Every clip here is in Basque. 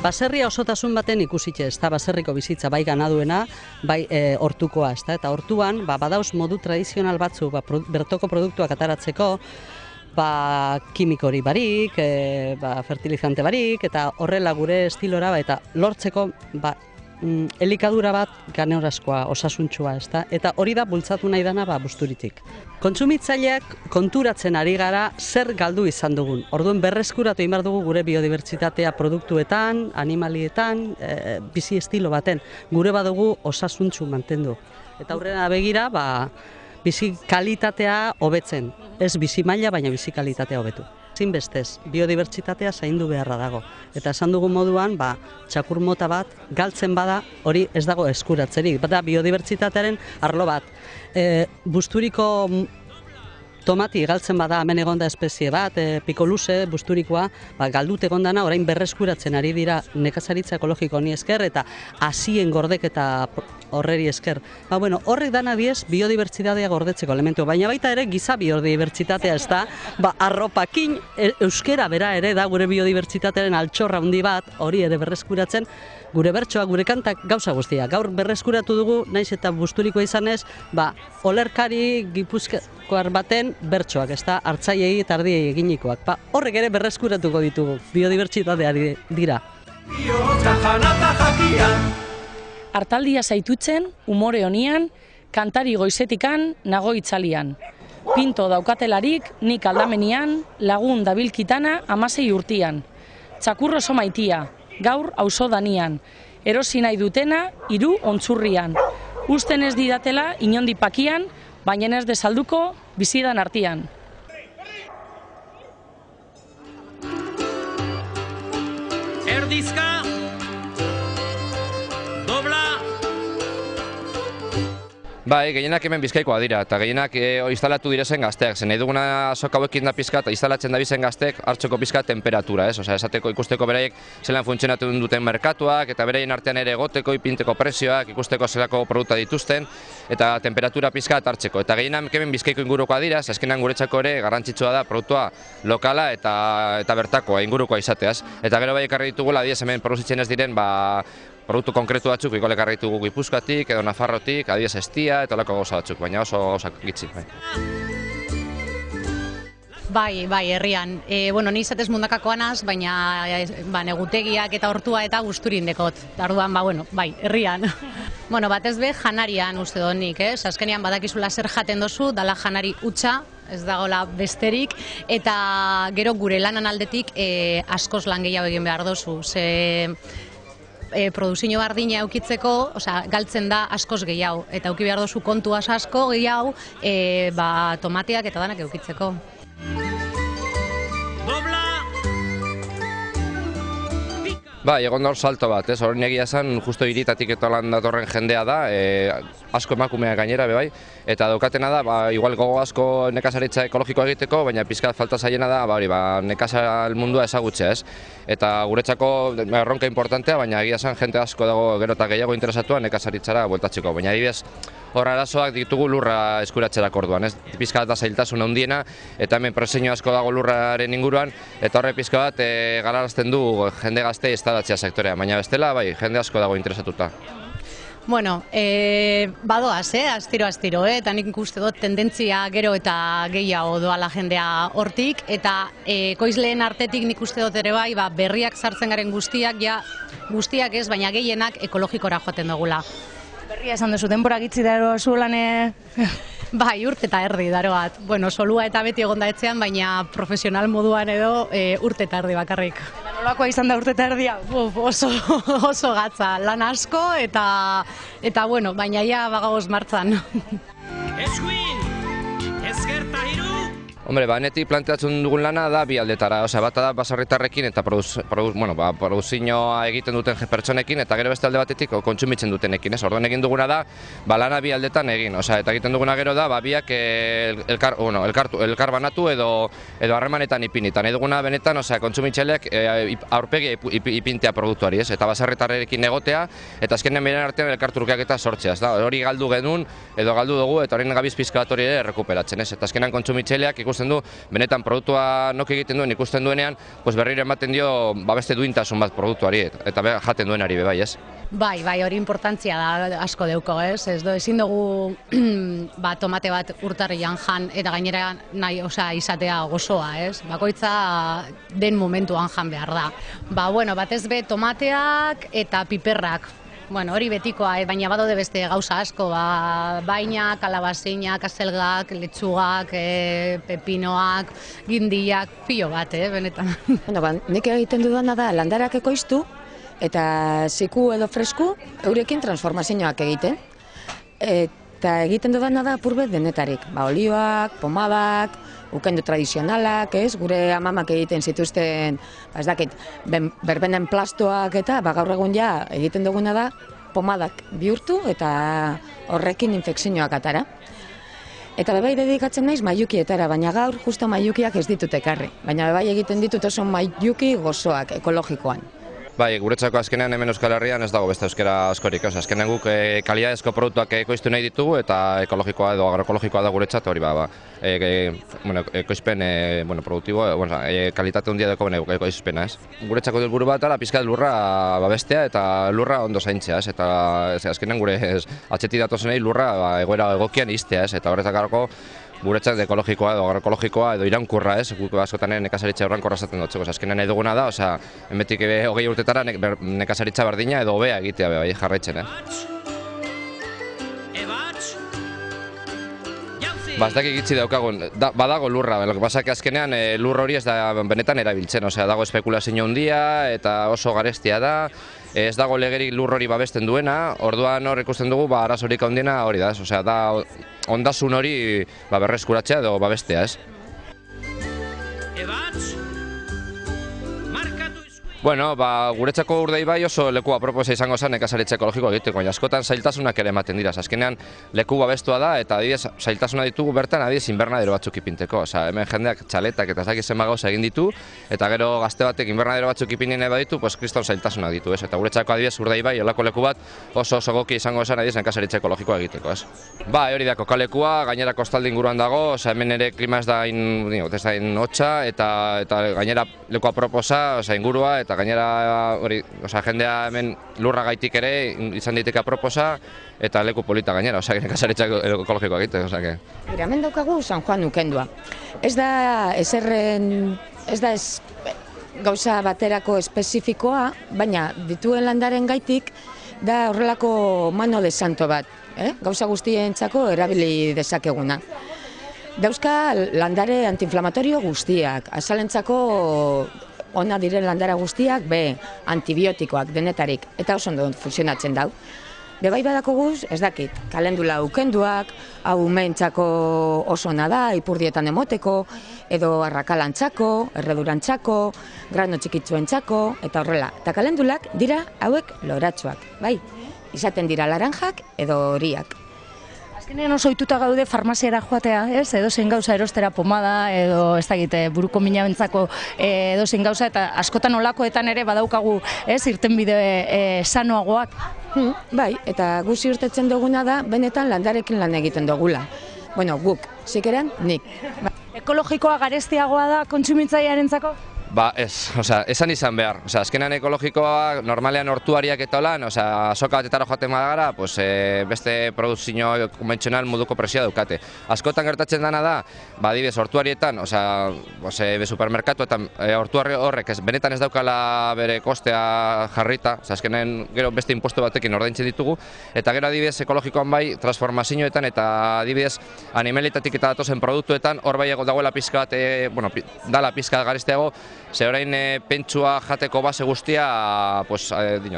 Baserria osotasun baten ikusitxe, ez da baserriko bizitza bai ganaduena, bai hortukoa, ez da, eta hortuan badauz modu tradizional batzu bertoko produktuak ataratzeko, kimikori barik, fertilizante barik, eta horrela gure estilora, eta lortzeko elikadura bat ganeorazkoa, osasuntxua, eta hori da bultzatu nahi dana busturitik. Kontsumitzaileak konturatzen ari gara zer galdu izan dugun. Orduan berreskuratu egin behar dugu gure biodibertsitatea produktuetan, animalietan, bizi estilo baten. Gure badugu osasuntxu mantendu. Eta aurrera begira, bizi kalitatea hobetzen. Ez bizi maila, baina bizi kalitatea hobetu. Zinbestez, biodibertsitatea zaindu beharra dago. Eta esan dugun moduan, txakur mota bat galtzen bada, hori ez dago eskuratzerik. Bada biodibertsitatearen arlo bat. Busturiko tomati galtzen bada, hemen egonda espezie bat, pikoluze, busturikoa, galdut egondana, orain berreskuratzen ari dira nekazaritza ekologiko honi esker, eta hasien gordeketa horreri esker. Horrek dana diez biodibertsitatea gordetzeko elementu, baina baita ere giza biodibertsitatea ez da, arropakin euskera bera ere da gure biodibertsitatearen altxorra handi bat, hori ere berreskuratzen, gure bertsoak, gure kantak, gauza guztia. Gaur berreskuratu dugu, naiz eta busturikoa izanez, olerkari gipuzkoar baten bertsoak, ez da, hartzaiei eta ardiei eginikoak. Horrek ere berreskuratuko ditugu, biodibertsitateari dira. Artaldia zaitutzen, umore honian, kantari goizetikan, nago itzalian. Pinto daukatelarik, nik aldamenian, lagun dabilkitana 16 urtian. Txakurro oso maitia, gaur auzo danian. Erosi nahi dutena, 3 ontzurrian. Usten ez didatela, inondi pakian, baina ez desalduko, bizidan artian. Erdizka, dobla. Gehienak hemen Bizkaikoa dira, eta gehienak instalatu direzen gazteak. Zen nahi duguna azok hauekin da pizkat, instalatzen da bizen gazteek hartzeko pizkat temperatura, ez? Esateko ikusteko beraiek zelan funtzionatu duten merkatuak, eta beraien artean ere egoteko, ipinteko presioak, ikusteko zelako produkta dituzten, eta temperatura pizkat hartzeko. Eta gehienak hemen Bizkaiko ingurukoa dira, azkenan guretzako ere garrantzitsua da produktua lokala eta bertakoa, ingurukoa izateaz. Eta gero bai ekarri ditugula, adiez hemen produzitzen ez diren, produktu konkretu batzuk igual ekarri ditugu Gipuzkoatik edo Nafarrotik, adiez Estia eta olako gauza batzuk, baina oso gauzak gitzi. Bai, herrian. Ni izatez mundakakoa naz, baina negutegiak eta hortua eta gusturin dekot. Orduan, herrian. Batez be, janarian uste donik, azkenean badakizula zer jaten dozu, dala janari hutsa, ez dagoela besterik, eta gero gure lanan aldetik askoz lan gehiago egin behar dozu. Produzio bardina eukitzeko, galtzen da askoz gehiago, eta euki behar dozu kontu asko gehiago, tomateak eta danak eukitzeko. Egon da hor salto bat, horren egia esan, justo hiritatik eta lan datorren jendea da, asko emakumea gainera bebai, eta daukatena da, igual gogo asko nekazaritza ekologikoa egiteko, baina pizkat falta zaiena da, nekazal mundua ezagutzea, ez? Eta guretzako erronka importantea, baina egia esan jente asko dago gero eta gehiago interesatua nekazaritzara bueltatzeko, baina adibidez, hor arazoak ditugu lurra eskuratzerak orduan, ez? Pizkat da zailtasun handiena, eta hemen proseinu asko dago lurraren inguruan, eta horre pizka bat galarazten du jende gazte instalatzea sektorea, baina bestela, jende asko dago interesatuta. Badoaz, astiro, eta nik uste dut tendentzia gero eta gehiago doala jendea hortik, eta ekoizleen artetik nik uste dut ere berriak sartzen garen guztiak ez, baina gehienak ekologikora joaten dugula. Berria esan duzu, denbora gitzi daro zuelane... Urte eta erdi daro bat. Solua eta beti egonda etxean, baina profesional moduan edo urte eta erdi bakarrik. Nolakoa izan da urte eta erdi hau? Oso gatza, lan asko eta baina ia bagagoz martzan. Eskuin, ezkerta hiru. Netik planteatzen dugun lana da bi aldetara, bata da baserritarrekin eta produzioa egiten duten pertsonekin, eta gero beste alde batetik kontsumitzen dutenekin. Orduan egin duguna da, lana bi aldetan egin, eta egiten duguna gero da, biak elkar banatu edo harremanetan ipinita. Nahi duguna benetan, kontsumitzaileak aurpegia ipintea produktuari, eta baserritarrekin egotea, eta azkenen miren artean elkarturkeak eta sortzea. Hori galdu genuen, edo galdu dugu, eta horien gabiz pizka bat hori ere rekuperatzen, eta azkenan kontsumitzaileak ikusten du, benetan produktua nok egiten duen ikusten duenean, pues berriro ematen dio beste duintasun bat produktuari, eta jaten duenari bai, ez? Bai, hori importantzia da asko deuko, ez? Ezin dugu tomate bat urtarrian jan eta gainera nahi, izatea gozoa, ez? Bakoitza den momentuan jan behar da. Batez be tomateak eta piperrak. Hori betikoa, baina badaude beste gauza asko, baina, kalabazinak, azelgak, letxugak, pepinoak, gindiak, pilo bat, benetan. Nik egiten dudana da landarak ekoiztu, eta ziku edo fresku eurekin transformazioak egiten. Eta egiten dudana da apurbet denetarik. Olioak, pomadak, ukendu tradizionalak, gure amamak egiten zituzten, berbenen plastoak eta gaur egun ja egiten duguna da pomadak bihurtu eta horrekin infekzioak atara. Eta bebai dedikatzen naiz maiukietara, baina gaur justo maiukiak ez ditut ekarri. Baina bebai egiten ditut oso maiuki gozoak, ekologikoan. Bai, guretzako azkenean hemen Euskal Herrian ez dago beste euskara askorik, azkenean guk kalitatezko produktuak ekoiztu nahi ditugu eta ekologikoa edo agroekologikoa da guretzat hori ekoizpen produktibo, kalitate handia deko ekoizpena, ez. Guretzako helburu bat da pixka lurra babestea eta lurra ondo zaintzea, ez, eta azkenean gure atzetik datozenei lurra egoera egokian iztea, ez, eta horretarako guretzat ekologikoa edo agroekologikoa edo iraunkorra, ez, guk askotan nekazaritza iraunkorra esaten dutzeko, azkenean nahi duguna da, hemendik 20 urtetara nekazaritza berdina edo hobea egitea jarraitzen, Ez dakik gitzi daukagun, badago lurra, basak azkenean lur hori ez da benetan erabiltzen, dago espekulazio handia eta oso garestia da, ez dago legerik lur hori babesten duena, orduan hor ikusten dugu arazorik handiena hori da, da ondasun hori berreskuratzea edo babestea, ez. Bueno, guretzako Urdaibai oso leku aproposa izango zen nekazaritza ekologiko egiteko, baina askotan zailtasunak ere ematen dira. Azkenean leku babestua da eta adibidez zailtasuna ditugu bertan adibidez inbernadero batzuk ipinteko. Hemen jendeak txaletak eta ez dakit zenbat gauza egin ditu eta gero gazte batek inbernadero batzuk ipini nahi baditu, kriston zailtasunak ditu, ez? Eta guretzako adibidez Urdaibai olako leku bat oso egoki izango zen adibidez nekazaritza ekologikoa egiteko, ez? Hori da kokalekua, gainera kostalde inguruan dago, hemen ere klima ez da hain hotza eta gainera leku aproposa, ingurua eta gainera jendea hemen lurra gaitik ere izan daiteke aproposa eta leku polita gainera, nekazaritza ekologikoa egite. Hemen daukagu San Juan ukendua. Ez da gauza baterako espezifikoa, baina dituen landaren gaitik da horrelako mano de santo bat, gauza guztientzako erabili dezakeguna. Dauzka landare antiinflamatorio guztiak, azalentzako ona diren landara guztiak, antibiotikoak denetarik, eta oso ondo funtzionatzen dau. Bebai badakoguz, ez dakit, kalendula ukenduak, hau umeentzako oso ona da, ipurdietan emoteko, edo arrakalantzako, erredurantzako, grano txikitzuentzako, eta horrela. Eta kalendulak dira hauek loratsuak, bai? Izaten dira laranjak edo horiak. Azkenean oso ohituta gaude farmaziara joatea, edozein gauza erostera pomada, edo ez dakit, buruko mina bentzako edozein gauza, eta askotan olakoetan ere badaukagu irtenbide sanoagoak. Bai, eta gu ziurtatzen duguna da, benetan landarekin lan egiten dugula. Bueno, guk, zikeren, nik. Ekologikoa garestiagoa da kontsumitzailearentzako? Ez, esan izan behar. Azkenean ekologikoa, normalean hortuariak eta holan, azoka batetara joaten gara, beste produzio konbentzional moduko presioa daukate. Askotan gertatzen dena da, adibidez, hortuarietan, supermerkatuetan hortuari horrek benetan ez daukala bere kostea jarrita, azkenean gero beste impostu batekin ordaintzen ditugu, eta gero adibidez ekologikoan bai, transformazioetan eta adibidez animalitatik eta datozen produktuetan, hor bai dagoela pizka bat, dala pizka garestiago, ze orain pentsua jateko base guztia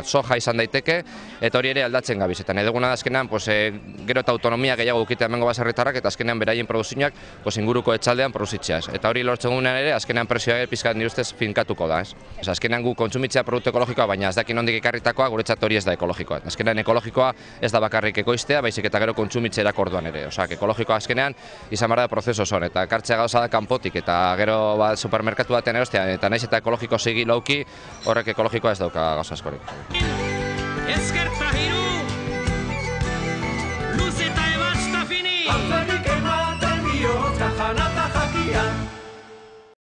soja izan daiteke eta hori ere aldatzen gabiz. Eta nahi duguna da azkenean gero eta autonomia gehiago ukitea hemengo baserritarrak eta azkenean beraien produzioak inguruko etxaldean produzitzea. Eta hori lortzen gunean ere azkenean presioa pizkat nire ustez finkatuko da. Azkenean gu kontsumitzea produktu ekologikoa, baina ez dakin ondik ekarritakoa guretzat hori ez da ekologikoa. Azkenean ekologikoa ez da bakarrik ekoiztea, baizik eta gero kontsumitzera orduan ere. Ekologikoa azkenean izan behar da prozeso zon eta ekartzea gauza da kanpotik eta gero supermerkatu batean erostea eta naiz eta ekologiko segi lauki, horrek ekologikoa ez dauka gauza askorik. Ezkerta hiru!